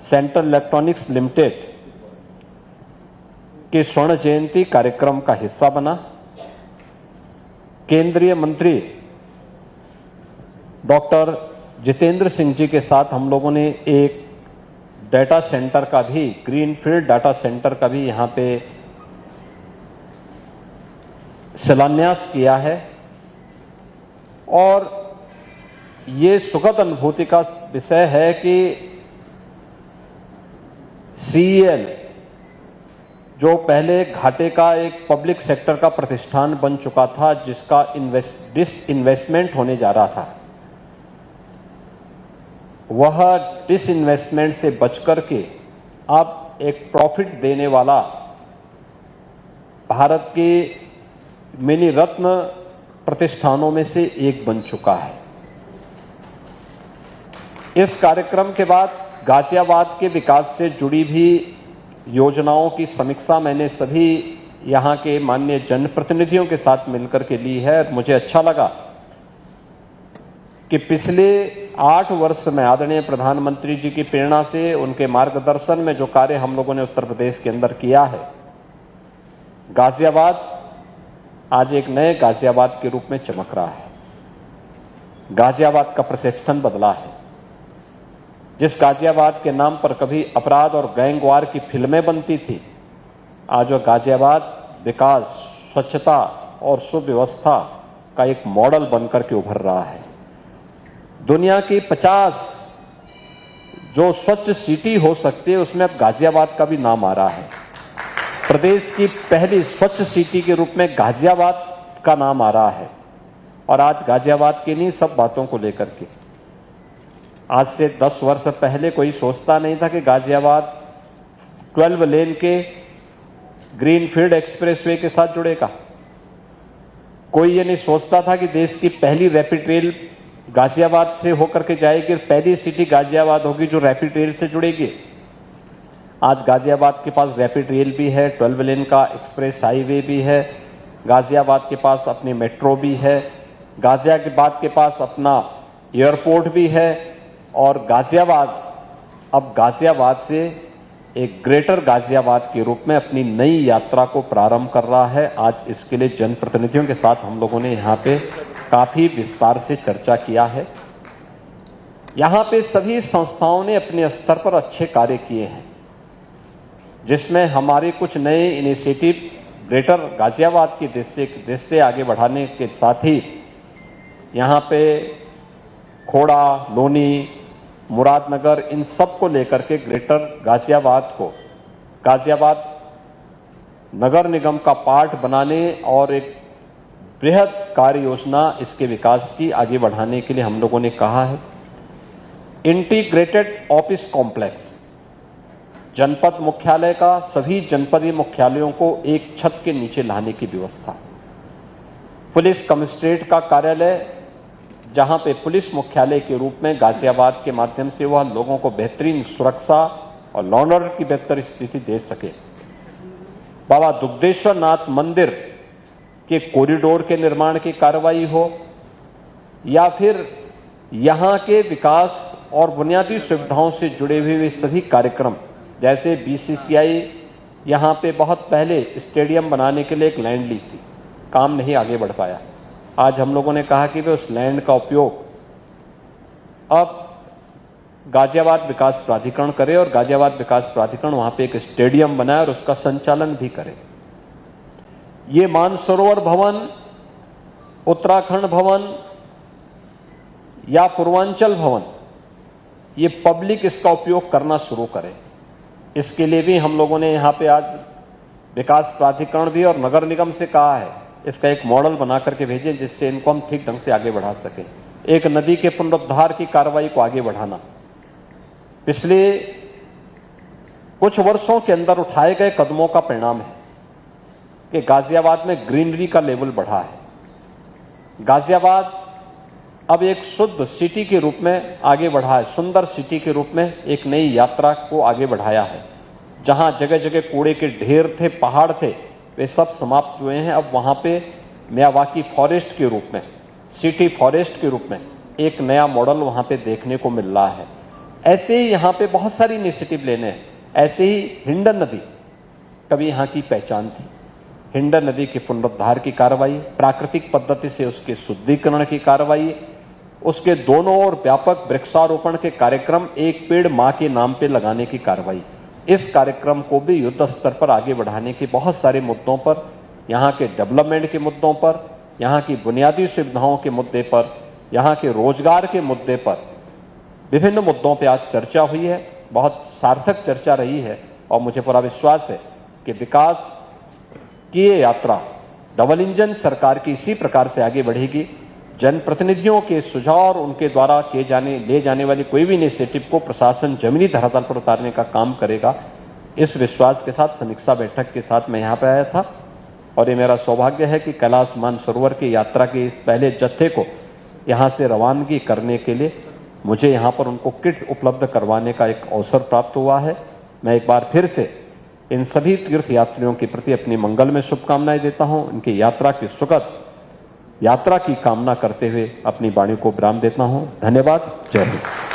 Central electronics limited के स्वर्ण जयंती कार्यक्रम का हिस्सा बना। केंद्रीय मंत्री डॉक्टर जितेंद्र सिंह जी के साथ हम लोगों ने एक डाटा सेंटर का भी, ग्रीनफील्ड डाटा सेंटर का भी यहां पे शिलान्यास किया है। और ये सुखद अनुभूति का विषय है कि CEL जो पहले घाटे का एक पब्लिक सेक्टर का प्रतिष्ठान बन चुका था, जिसका डिसइन्वेस्टमेंट होने जा रहा था, वह डिसइन्वेस्टमेंट से बचकर के अब एक प्रॉफिट देने वाला भारत के मिनी रत्न प्रतिष्ठानों में से एक बन चुका है। इस कार्यक्रम के बाद गाजियाबाद के विकास से जुड़ी भी योजनाओं की समीक्षा मैंने सभी यहां के माननीय जनप्रतिनिधियों के साथ मिलकर के ली है। मुझे अच्छा लगा कि पिछले 8 वर्ष में आदरणीय प्रधानमंत्री जी की प्रेरणा से, उनके मार्गदर्शन में जो कार्य हम लोगों ने उत्तर प्रदेश के अंदर किया है, गाजियाबाद आज एक नए गाजियाबाद के रूप में चमक रहा है। गाजियाबाद का परसेप्शन बदला है। जिस गाजियाबाद के नाम पर कभी अपराध और गैंगवार की फिल्में बनती थी, आज वह गाजियाबाद विकास, स्वच्छता और सुव्यवस्था का एक मॉडल बनकर के उभर रहा है। दुनिया की 50 जो स्वच्छ सिटी हो सकती है, उसमें अब गाजियाबाद का भी नाम आ रहा है। प्रदेश की पहली स्वच्छ सिटी के रूप में गाजियाबाद का नाम आ रहा है। और आज गाजियाबाद की नहीं, सब बातों को लेकर के, आज से 10 वर्ष पहले कोई सोचता नहीं था कि गाजियाबाद 12 लेन के ग्रीनफील्ड एक्सप्रेसवे के साथ जुड़ेगा। कोई ये नहीं सोचता था कि देश की पहली रैपिड रेल गाजियाबाद से होकर के जाएगी, पहली सिटी गाजियाबाद होगी जो रैपिड रेल से जुड़ेगी। आज गाजियाबाद के पास रैपिड रेल भी है, 12 लेन का एक्सप्रेस हाईवे भी है, गाजियाबाद के पास अपनी मेट्रो भी है, गाजियाबाद के पास अपना एयरपोर्ट भी है। और गाजियाबाद अब गाजियाबाद से एक ग्रेटर गाजियाबाद के रूप में अपनी नई यात्रा को प्रारंभ कर रहा है। आज इसके लिए जनप्रतिनिधियों के साथ हम लोगों ने यहाँ पे काफी विस्तार से चर्चा किया है। यहाँ पे सभी संस्थाओं ने अपने स्तर पर अच्छे कार्य किए हैं, जिसमें हमारे कुछ नए इनिशिएटिव ग्रेटर गाजियाबाद की देश से आगे बढ़ाने के साथ ही यहाँ पे खोड़ा, लोनी, मुरादनगर, इन सब को लेकर के ग्रेटर गाजियाबाद को गाजियाबाद नगर निगम का पार्ट बनाने और एक बृहद कार्य योजना इसके विकास की आगे बढ़ाने के लिए हम लोगों ने कहा है। इंटीग्रेटेड ऑफिस कॉम्प्लेक्स, जनपद मुख्यालय का सभी जनपदीय मुख्यालयों को एक छत के नीचे लाने की व्यवस्था, पुलिस कमिश्नरेट का कार्यालय जहां पे पुलिस मुख्यालय के रूप में गाजियाबाद के माध्यम से वह लोगों को बेहतरीन सुरक्षा और लॉ एंड ऑर्डर की बेहतर स्थिति दे सके। बाबा दुग्धेश्वर नाथ मंदिर के कॉरिडोर के निर्माण की कार्रवाई हो, या फिर यहां के विकास और बुनियादी सुविधाओं से जुड़े हुए सभी कार्यक्रम, जैसे BCCI यहां पे बहुत पहले स्टेडियम बनाने के लिए एक लैंड ली थी, काम नहीं आगे बढ़ पाया। आज हम लोगों ने कहा कि वे उस लैंड का उपयोग अब गाजियाबाद विकास प्राधिकरण करे और गाजियाबाद विकास प्राधिकरण वहां पे एक स्टेडियम बनाए और उसका संचालन भी करे। ये मानसरोवर भवन, उत्तराखंड भवन या पूर्वांचल भवन, ये पब्लिक इसका उपयोग करना शुरू करे। इसके लिए भी हम लोगों ने यहाँ पे आज विकास प्राधिकरण भी और नगर निगम से कहा है, इसका एक मॉडल बना करके भेजें, जिससे इनको हम ठीक ढंग से आगे बढ़ा सकें। एक नदी के पुनरुद्धार की कार्रवाई को आगे बढ़ाना, पिछले कुछ वर्षों के अंदर उठाए गए कदमों का परिणाम है कि गाजियाबाद में ग्रीनरी का लेवल बढ़ा है। गाजियाबाद अब एक शुद्ध सिटी के रूप में आगे बढ़ा है, सुंदर सिटी के रूप में एक नई यात्रा को आगे बढ़ाया है। जहां जगह जगह कूड़े के ढेर थे, पहाड़ थे, वे सब समाप्त हुए हैं। अब वहां पे मियावाकी फॉरेस्ट के रूप में, सिटी फॉरेस्ट के रूप में एक नया मॉडल वहां पे देखने को मिल रहा है। ऐसे ही यहाँ पे बहुत सारी इनिशिएटिव लेने हैं। ऐसे ही हिंडन नदी कभी यहाँ की पहचान थी। हिंडन नदी के पुनरुद्धार की कार्रवाई, प्राकृतिक पद्धति से उसके शुद्धिकरण की कार्रवाई, उसके दोनों ओर व्यापक वृक्षारोपण के कार्यक्रम, एक पेड़ मां के नाम पे लगाने की कार्रवाई, इस कार्यक्रम को भी युद्ध स्तर पर आगे बढ़ाने के बहुत सारे मुद्दों पर, यहाँ के डेवलपमेंट के मुद्दों पर, यहाँ की बुनियादी सुविधाओं के मुद्दे पर, यहाँ के रोजगार के मुद्दे पर, विभिन्न मुद्दों पर आज चर्चा हुई है। बहुत सार्थक चर्चा रही है और मुझे पूरा विश्वास है कि विकास की ये यात्रा डबल इंजन सरकार की इसी प्रकार से आगे बढ़ेगी। जनप्रतिनिधियों के सुझाव और उनके द्वारा ले जाने वाली कोई भी इनिशिएटिव को प्रशासन जमीनी धरातल पर उतारने का काम करेगा। इस विश्वास के साथ समीक्षा बैठक के साथ मैं यहाँ पे आया था और ये मेरा सौभाग्य है कि कैलाश मानसरोवर की यात्रा के इस पहले जत्थे को यहाँ से रवानगी करने के लिए मुझे यहाँ पर उनको किट उपलब्ध करवाने का एक अवसर प्राप्त हुआ है। मैं एक बार फिर से इन सभी तीर्थ यात्रियों के प्रति अपनी मंगल में शुभकामनाएं देता हूं। इनकी यात्रा की सुखद यात्रा की कामना करते हुए अपनी वाणी को विराम देता हूं। धन्यवाद। जय हिंद।